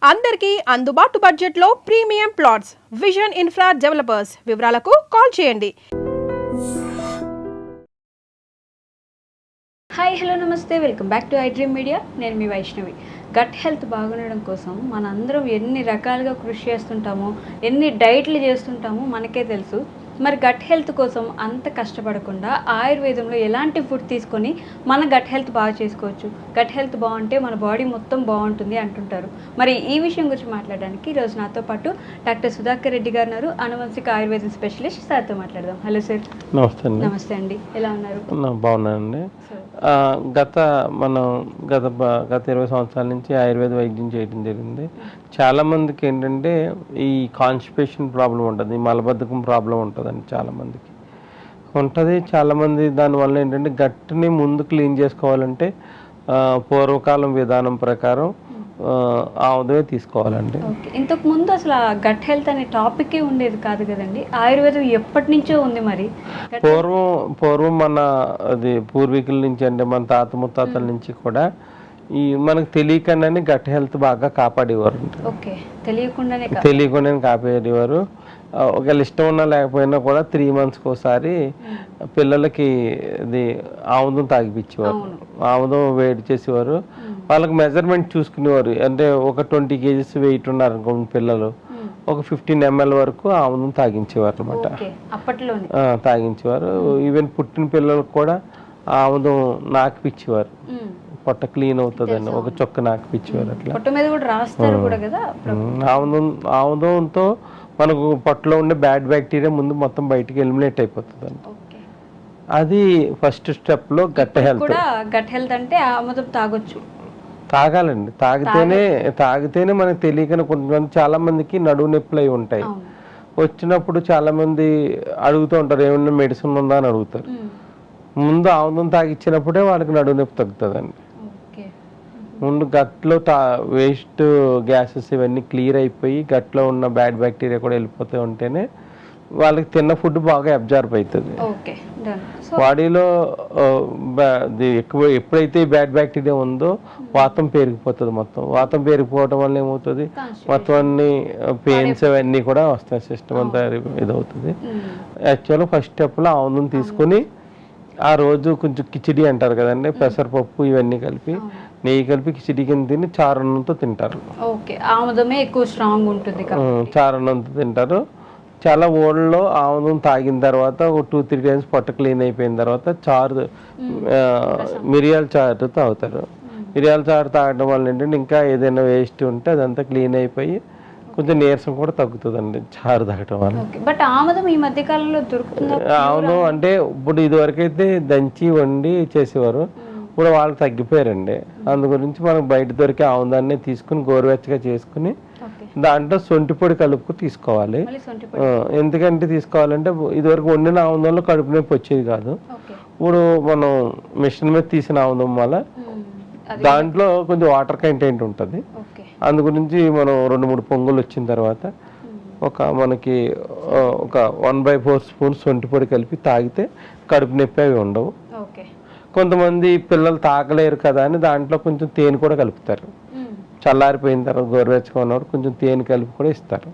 అందరికీ అందుబాటు బడ్జెట్లో premium plots vision infra developers. వివరాలకు కాల్ చేయండి. హాయ్ హలో నమస్తే, welcome back to I dream media. నేను మీ వైష్ణవి. గట్ హెల్త్ బాగుండడం కోసం మనందరం ఎన్ని రకాలుగా కృషి చేస్తుంటామో, ఎన్ని డైట్లు చేస్తుంటామో మనకే తెలుసు. మరి గట్ హెల్త్ కోసం అంత కష్టపడకుండా ఆయుర్వేదంలో ఎలాంటి ఫుడ్ తీసుకొని మన గట్ హెల్త్ బాగా చేసుకోవచ్చు, గట్ హెల్త్ బాగుంటే మన బాడీ మొత్తం బాగుంటుంది అంటుంటారు. మరి ఈ విషయం గురించి మాట్లాడడానికి ఈరోజు నాతో పాటు డాక్టర్ సుధాకర్ రెడ్డి గారు ఉన్నారు, అనువంశిక ఆయుర్వేదం స్పెషలిస్ట్. సార్తో మాట్లాడదాం. Hello sir. నమస్తే అండి. నమస్తే అండి, ఎలా ఉన్నారు? బాగున్నానండి. గత 20 సంవత్సరాల నుంచి ఆయుర్వేద వైద్యం చేయడం జరిగింది. చాలామందికి ఏంటంటే ఈ కాన్స్టిపేషన్ ప్రాబ్లం ఉంటుంది, మలబద్ధకం ప్రాబ్లం ఉంటుందండి. చాలామందికి ఉంటుంది. చాలామంది దానివల్ల ఏంటంటే గట్ని ముందు క్లీన్ చేసుకోవాలంటే పూర్వకాలం విధానం ప్రకారం ఆముదమే తీసుకోవాలండి. ఓకే, ఇంతకు ముందు అసలు గట్ హెల్త్ అనే టాపికే ఉండేది కాదు కదండి. ఆయుర్వేదం ఎప్పటి నుంచో ఉంది. మరి పూర్వం మన అది పూర్వీకుల నుంచి అంటే మన తాత ముత్తాతల నుంచి కూడా ఈ మనకు తెలియకుండానే గట్ హెల్త్ బాగా కాపాడేవారు. ఓకే, తెలియకుండానే కాపాడేవారు. ఒకవేళ ఇష్టం ఉన్నా లేకపోయినా కూడా 3 monthsకి ఒకసారి పిల్లలకి ఇది ఆముదం తాగిపించేవారు. ఆముదం వేడి చేసేవారు. వాళ్ళకి మెజర్మెంట్ చూసుకునేవారు. అంటే ఒక 20 kgs వెయిట్ ఉన్నారు అనుకోండి పిల్లలు, ఒక 15 ml వరకు ఆముదం తాగించేవారు అనమాట. తాగించేవారు. ఈవెన్ పుట్టిన పిల్లలకు కూడా ఆముదం నాకిపిచ్చేవారు. పొట్ట క్లీన్ అవుతుందని ఒక చొక్క నాకిపిచ్చేవారు. అట్లా ఆముదంతో మనకు పొట్టలో ఉండే బ్యాడ్ బ్యాక్టీరియా ముందు మొత్తం బయటికి ఎలిమినేట్ అయిపోతుందండి. అది ఫస్ట్ స్టెప్లో గట్ హెల్త్ అంటే ఆముదం తాగొచ్చు, తాగాలండి. తాగితేనే మనకు తెలియకనే కొంతమంది చాలా మందికి నడువు నొప్పులు అయి ఉంటాయి. వచ్చినప్పుడు చాలా మంది అడుగుతూ ఉంటారు, ఏమన్నా మెడిసిన్ ఉందా అని అడుగుతారు. ముందు ఆముదం తాగిచ్చినప్పుడే వాళ్ళకి నడువు నొప్పి తగ్గుతుందండి. ముందు గట్లో వేస్ట్ గ్యాసెస్ ఇవన్నీ క్లియర్ అయిపోయి గట్లో ఉన్న బ్యాడ్ బ్యాక్టీరియా కూడా వెళ్ళిపోతూ ఉంటేనే వాళ్ళకి తిన్న ఫుడ్ బాగా అబ్జర్వ్ అవుతుంది. బాడీలో ఎప్పుడైతే బ్యాడ్ బ్యాక్టీరియా ఉందో వాతం పెరిగిపోతుంది. వాతం పెరిగిపోవడం వల్ల ఏమవుతుంది, మొత్తం అన్ని పెయిన్స్ అవన్నీ కూడా వస్తాయి. సిస్టమ్ అంతా ఇదవుతుంది. యాక్చువల్గా ఫస్ట్ స్టెప్లో ఆముదం తీసుకుని ఆ రోజు కొంచెం కిచిడి అంటారు కదండి, పెసరపప్పు ఇవన్నీ కలిపి నెయ్యి కలిపి కిచిడి కింద తిని చారణంతో తింటారు. చారణంతో తింటారు. చాలా ఓళ్ళలో ఆముదం తాగిన తర్వాత ఒక 2-3 times పొట్ట క్లీన్ అయిపోయిన తర్వాత మిరియాల చారు తాగుతారు. మిరియాల చారు తాగడం వల్ల ఏంటంటే ఇంకా ఏదైనా వేస్ట్ ఉంటే అదంతా క్లీన్ అయిపోయి కొంచెం నీరసం కూడా తగ్గుతుందండి చారు తాగడం వల్ల. బట్ ఆముదం ఈ మధ్య కాలంలో దొరుకుతుంది. ఆముదం అంటే ఇప్పుడు ఇదివరకు అయితే దంచి వండి చేసేవారు, ఇప్పుడు వాళ్ళు తగ్గిపోయారండి. అందు గురించి మనం బయట దొరికే ఆముదాన్ని తీసుకుని గోరువెచ్చగా చేసుకుని దాంట్లో సొంటి పొడి కలుపుకు తీసుకోవాలి. ఎందుకంటే తీసుకోవాలంటే ఇదివరకు వండిన ఆముదంలో కడుపు నొప్పి వచ్చేది కాదు. ఇప్పుడు మనం మిషన్ మీద తీసిన ఆముదం వల్ల దాంట్లో కొంచెం వాటర్ కంటెంట్ ఉంటుంది. అందు గురించి మనం 2-3 పొంగులు వచ్చిన తర్వాత మనకి ఒక 1/4 స్పూన్ సొంటి పొడి కలిపి తాగితే కడుపు నొప్పి అవి ఉండవు. కొంతమంది పిల్లలు తాగలేరు కదా అని దాంట్లో కొంచెం తేనె కూడా కలుపుతారు. చల్లారిపోయిన తర్వాత గోరువెచ్చగా ఉన్నప్పుడు కొంచెం తేనె కలిపి కూడా ఇస్తారు.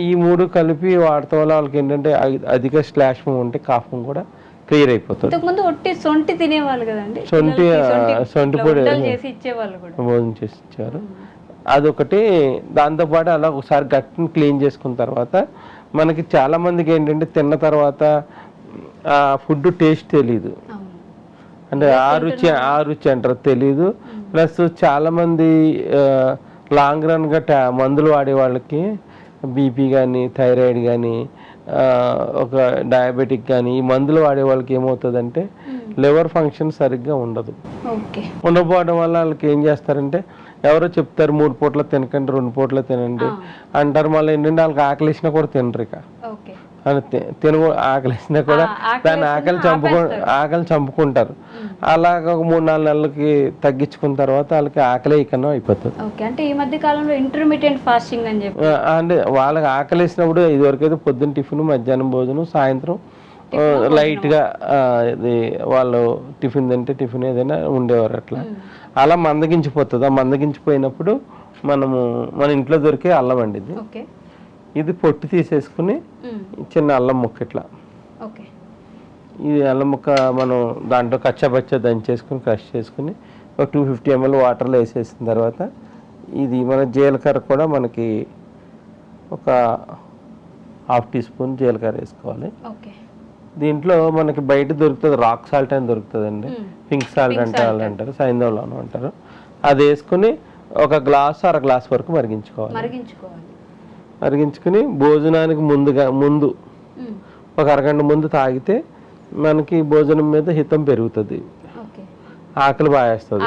ఈ 3 కలిపి వాడటం వల్ల వాళ్ళకి ఏంటంటే అధిక శ్లేష్మం ఉంటే కాఫం కూడా క్లియర్ అయిపోతుంది. సొంటి తినేవాళ్ళు కదండి, సొంటి పొడి భోజనం చేసి ఇచ్చారు. అదొకటి. దాంతోపాటు అలా ఒకసారి గట్టిని క్లీన్ చేసుకున్న తర్వాత మనకి చాలా మందికి ఏంటంటే తిన్న తర్వాత ఆ ఫుడ్ టేస్ట్ తెలీదు, అంటే ఆ రుచి అంటారు తెలీదు. ప్లస్ చాలామంది లాంగ్ రన్గా మందులు వాడే వాళ్ళకి బీపీ కానీ థైరాయిడ్ కానీ ఒక డయాబెటిక్ కానీ ఈ మందులు వాడే వాళ్ళకి ఏమవుతుందంటే లివర్ ఫంక్షన్ సరిగ్గా ఉండదు. ఉండకపోవడం వల్ల వాళ్ళకి ఏం చేస్తారంటే ఎవరో చెప్తారు 3 పూటలు తినకండి, 2 పూటలు తినండి అంటారు. మళ్ళీ ఏంటంటే వాళ్ళకి ఆకలిసినా కూడా తినరు. ఇక ఆకలిసినా కూడా దాన్ని ఆకలి చంపుకుంటారు. అలాగ ఒక 3-4 నెలలకి తగ్గించుకున్న తర్వాత వాళ్ళకి ఆకలి ఇకనో అయిపోతుంది. అంటే ఈ మధ్య కాలంలో ఇంటర్మీడియట్ ఫాస్టింగ్ అని చెప్పి అంటే వాళ్ళకి ఆకలిసినప్పుడు ఇదివరకు అయితే పొద్దున్న టిఫిన్, మధ్యాహ్నం భోజనం, సాయంత్రం లైట్గా ఇది వాళ్ళు టిఫిన్ తింటే టిఫిన్ ఏదైనా ఉండేవారు. అట్లా మందగించిపోతుంది. ఆ మందగించిపోయినప్పుడు మనము మన ఇంట్లో దొరికే అల్లం అండి ఇది. ఓకే. ఇది పొట్టు తీసేసుకుని చిన్న అల్లం ముక్క ఇట్లా. ఓకే. ఈ అల్లం ముక్క మనం దాంట్లో కచ్చాపచ్చా దంచేసుకుని క్రష్ చేసుకుని ఒక 250 ml వాటర్లో వేసేసిన తర్వాత ఇది మన జీలకర్ర కూడా మనకి ఒక 1/2 టీ స్పూన్ జీలకర్ర వేసుకోవాలి. ఓకే. దీంట్లో మనకి బయట దొరుకుతుంది, రాక్ సాల్ట్ అని దొరుకుతుందండి, పింక్ సాల్ట్ అంటే వాళ్ళు అంటారు, సైంధవంలోనూ అంటారు. అది వేసుకుని ఒక గ్లాస్ 1/2 గ్లాస్ వరకు మరిగించుకోవాలి. మరిగించుకుని భోజనానికి ముందు ఒక అరగంట ముందు తాగితే మనకి భోజనం మీద హితం పెరుగుతుంది, ఆకలి బాగేస్తుంది,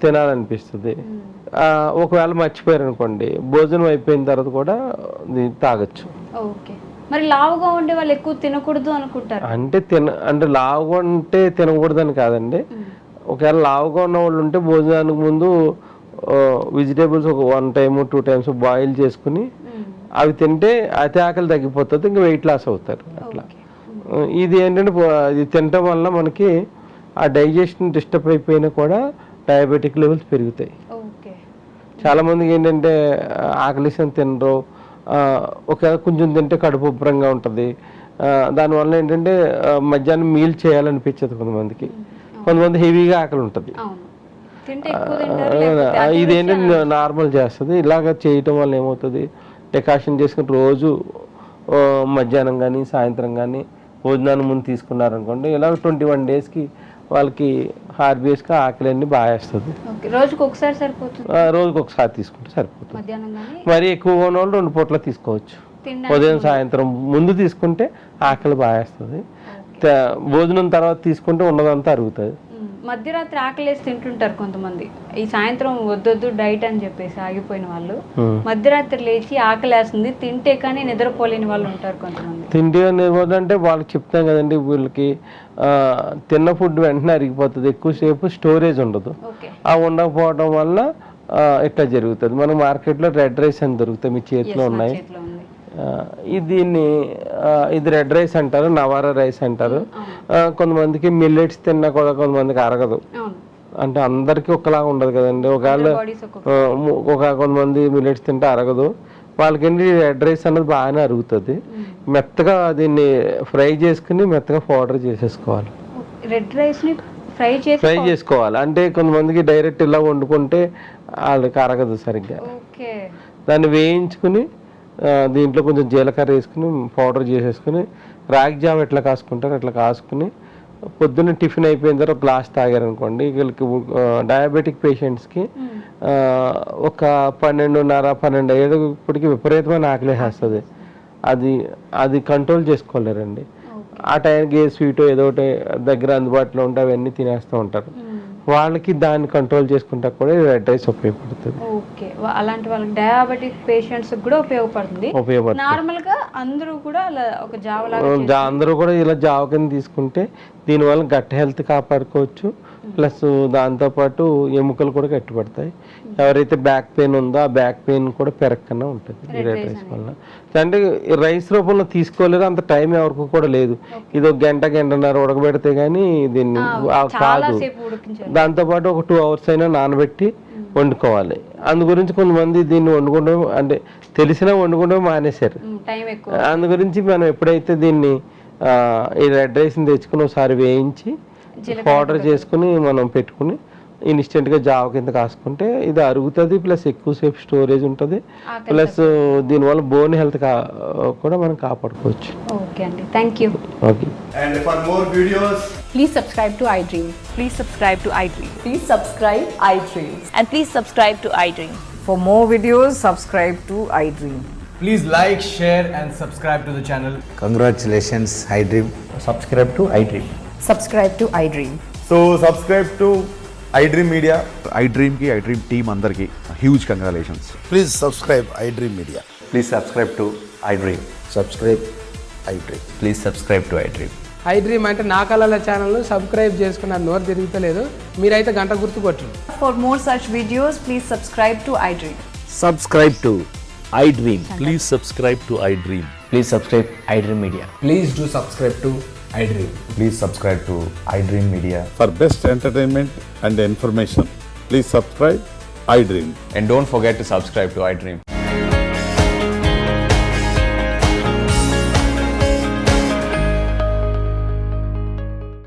తినాలనిపిస్తుంది. ఒకవేళ మర్చిపోయారు అనుకోండి, భోజనం అయిపోయిన తర్వాత కూడా తాగొచ్చు. మరి లావుగా ఉండే వాళ్ళు ఎక్కువ తినకూడదు అనుకుంటారు. అంటే లావుగా ఉంటే తినకూడదు అని కాదండి. ఒకవేళ లావుగా ఉన్న వాళ్ళు ఉంటే భోజనానికి ముందు వెజిటేబుల్స్ ఒక 1 time 2 times బాయిల్ చేసుకుని అవి తింటే అతి ఆకలి తగ్గిపోతుంది, ఇంకా వెయిట్ లాస్ అవుతారు అట్లా. ఇది ఏంటంటే ఇది తినటం వల్ల మనకి ఆ డైజెషన్ డిస్టర్బ్ అయిపోయినా కూడా డయాబెటిక్ లెవెల్స్ పెరుగుతాయి. చాలా మందికి ఏంటంటే ఆకలిసం తినరు, ఒకవేళ కొంచెం తింటే కడుపు ఉబ్బరంగా ఉంటుంది. దానివల్ల ఏంటంటే మధ్యాహ్నం మీల్ చేయాలనిపించదు కొంతమంది హెవీగా ఆకలి ఉంటుంది. ఇదేంటంటే నార్మల్ చేస్తుంది. ఇలాగ చేయటం వల్ల ఏమవుతుంది, డెకాషన్ చేసుకుని రోజు మధ్యాహ్నం కానీ సాయంత్రం కానీ భోజనాన్ని ముందు తీసుకున్నారనుకోండి, ఇలా 21 daysకి వాళ్ళకి హార్బియస్గా ఆకలి అన్ని బాగా వేస్తుంది. రోజుకి ఒకసారి సరిపోతుంది, రోజుకి ఒకసారి తీసుకుంటే సరిపోతుంది. మరి ఎక్కువగా ఉన్న వాళ్ళు 2 పూట్ల తీసుకోవచ్చు. ఉదయం సాయంత్రం ముందు తీసుకుంటే ఆకలి బాగా వేస్తుంది, భోజనం తర్వాత తీసుకుంటే ఉన్నదంతా అరుగుతుంది. మధ్యరాత్రి ఆకలేసి తింటుంటారు కొంతమంది, ఈ సాయంత్రం వద్దొద్దు డైట్ అని చెప్పేసి ఆగిపోయిన వాళ్ళు మధ్యరాత్రి లేచి ఆకలేస్తుంది తింటే కానీ నిద్రపోలేని వాళ్ళు ఉంటారు కొంతమంది. తింటే అంటే వాళ్ళకి చెప్తాం కదండి, వీళ్ళకి తిన్న ఫుడ్ వెంటనే అరిగిపోతుంది, ఎక్కువసేపు స్టోరేజ్ ఉండదు. ఆ ఉండకపోవడం వల్ల ఇట్లా జరుగుతుంది. మన మార్కెట్లో రెడ్ రైస్ అని దొరుకుతాయి, మీ చేతిలో ఉన్నాయి. ఇది రెడ్ రైస్ అంటారు, నవారా రైస్ అంటారు. కొంతమందికి మిల్లెట్స్ తిన్నా కూడా కొంతమందికి అరగదు, అంటే అందరికీ ఒకలాగా ఉండదు కదండి. కొంతమంది మిల్లెట్స్ తింటే అరగదు, వాళ్ళకి రెడ్ రైస్ అన్నది బాగానే అరుగుతుంది. మెత్తగా దీన్ని ఫ్రై చేసుకుని మెత్తగా పౌడర్ చేసేసుకోవాలి. రెడ్ రైస్ ని ఫ్రై చేసుకోవాలి. అంటే కొంతమందికి డైరెక్ట్ ఇలా వండుకుంటే వాళ్ళకి అరగదు సరిగ్గా. దాన్ని వేయించుకుని దీంట్లో కొంచెం జీలకర్ర వేసుకుని పౌడర్ చేసేసుకుని రాగి జావ ఎట్లా కాసుకుంటారు అట్లా కాసుకుని పొద్దున్న టిఫిన్ అయిపోయిన తర్వాత గ్లాస్ తాగారనుకోండి, వీళ్ళకి డయాబెటిక్ పేషెంట్స్కి ఒక 12:30-12 అయ్యేటప్పటికి విపరీతమైన ఆకలి వేస్తుంది. అది కంట్రోల్ చేసుకోలేరండి. ఆ టైంకి ఏ స్వీట్ ఏదో ఒకటి దగ్గర అందుబాటులో ఉంటే అవన్నీ తినేస్తూ ఉంటారు. వాళ్ళకి దాన్ని కంట్రోల్ చేసుకుంటా కూడా రెడ్ రైస్ ఉపయోగపడుతుంది. ఓకే, అలాంటి వాళ్ళకి డయాబెటిక్ పేషెంట్స్ కూడా ఉపయోగపడుతుంది. నార్మల్ గా అందరూ కూడా ఒక జావ అందరూ కూడా ఇలా జావ కింద తీసుకుంటే దీనివల్ల గట్ హెల్త్ కాపాడుకోవచ్చు, ప్లస్ దాంతోపాటు ఎముకలు కూడా గట్టిపడతాయి. ఎవరైతే బ్యాక్ పెయిన్ ఉందో ఆ బ్యాక్ పెయిన్ కూడా పెరగకుండా ఉంటుంది ఈ రెడ్ రైస్ వల్ల. అంటే రైస్ రూపంలో తీసుకోలేరు, అంత టైం ఎవరికి కూడా లేదు. ఇది ఒక గంటన్నర ఉడకబెడితే కానీ దీన్ని కాదు. దాంతోపాటు ఒక 2 hours అయినా నానబెట్టి వండుకోవాలి. అందు గురించి కొంతమంది దీన్ని వండుకోవడం అంటే తెలిసినా వండుకోవడం మానేశారు. అందు గురించి మనం ఎప్పుడైతే దీన్ని ఈ రెడ్ రైస్ని తెచ్చుకుని ఒకసారి వేయించి పౌడర్ చేసుకుని మనం పెట్టుకుని ఇన్స్టెంట్గా జావ కింద కాసుకుంటే ఇది అరుగుతుంది, ప్లస్ ఎక్కువసేపు స్టోరేజ్ ఉంటుంది, ప్లస్ దీనివల్ల బోన్ హెల్త్ కూడా మనం కాపాడుకోవచ్చు. ఓకే అండి, thank you. Okay. And for more videos, Please subscribe to iDream. Please subscribe to iDream. Please subscribe iDream. And please subscribe to iDream. For more videos, subscribe to iDream. please like, share and subscribe to the channel. Congratulations, iDream. Subscribe to iDream. Subscribe to iDream. So subscribe to iDream Media. iDream ki iDream team andarki huge congratulations. Please subscribe iDream Media. Please subscribe to iDream. Subscribe iDream. Please subscribe to iDream. iDream అంటే నా కళల ఛానల్ను subscribe చేసుకున్న నోరు తిరుగుతలేదు, మీరైతే గంట గుర్తు కొట్టండి. For more such videos, please subscribe to iDream. Subscribe to iDream. Please subscribe to iDream. Please subscribe iDream Media. Please do subscribe to iDream. Please subscribe to iDream Media. For best entertainment and information, please subscribe iDream. And don't forget to subscribe to iDream.